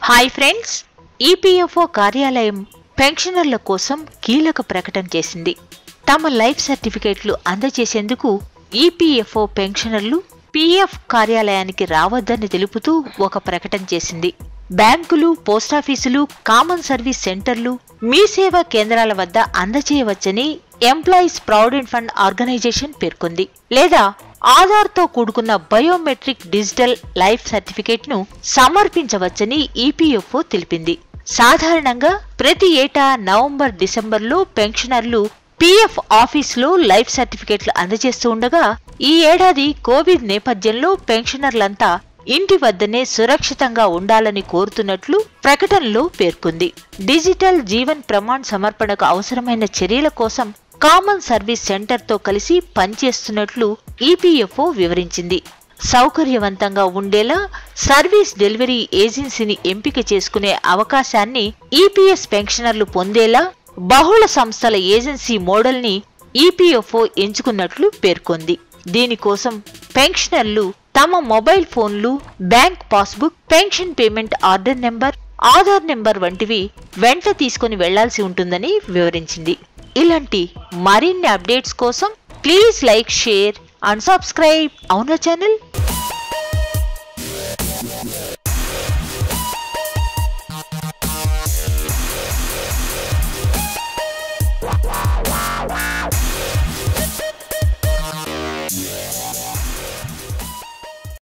Hi friends, EPFO కార్యాలయం పెన్షనర్ల కోసం కీలక ప్రకటన చేసింది. తమ లైఫ్ సర్టిఫికేట్లు అందజేసేందుకు ఈపీఎఫ్ఓ పెన్షనర్లు పీఎఫ్ కార్యాలయానికి రావద్దని తెలుపుతూ ఒక ప్రకటన చేసింది. బ్యాంకులు, పోస్టాఫీసులు, కామన్ సర్వీస్ సెంటర్లు, మీ సేవా కేంద్రాల వద్ద అందజేయవచ్చని ఎంప్లాయీస్ ప్రావిడెంట్ ఫండ్ ఆర్గనైజేషన్ పేర్కొంది. లేదా ఆధార్తో కూడుకున్న బయోమెట్రిక్ డిజిటల్ లైఫ్ సర్టిఫికేట్ ను సమర్పించవచ్చని ఈపీఎఫ్ఓ తెలిపింది. సాధారణంగా ప్రతి ఏటా నవంబర్, డిసెంబర్లో పెన్షనర్లు పీఎఫ్ ఆఫీసులో లైఫ్ సర్టిఫికేట్లు అందజేస్తూ ఉండగా, ఈ ఏడాది కోవిడ్ నేపథ్యంలో పెన్షనర్లంతా ఇంటి వద్దనే సురక్షితంగా ఉండాలని కోరుతున్నట్లు ప్రకటనలో పేర్కొంది. డిజిటల్ జీవన్ ప్రమాణ్ సమర్పణకు అవసరమైన చర్యల కోసం కామన్ సర్వీస్ సెంటర్తో కలిసి పనిచేస్తున్నట్లు ఈపీఎఫ్ఓ వివరించింది. సౌకర్యవంతంగా ఉండేలా సర్వీస్ డెలివరీ ఏజెన్సీని ఎంపిక చేసుకునే అవకాశాన్ని ఈపీఎస్ పెన్షనర్లు పొందేలా బహుళ సంస్థల ఏజెన్సీ మోడల్ని ఈపీఎఫ్ఓ ఎంచుకున్నట్లు పేర్కొంది. దీనికోసం పెన్షనర్లు తమ మొబైల్ ఫోన్లు, bank passbook, pension payment order number, Aadhaar number వంటివి వెంట తీసుకుని వెళ్లాల్సి ఉంటుందని వివరించింది. ఇలాంటి మరిన్ని అప్డేట్స్ కోసం please like, share and subscribe our channel.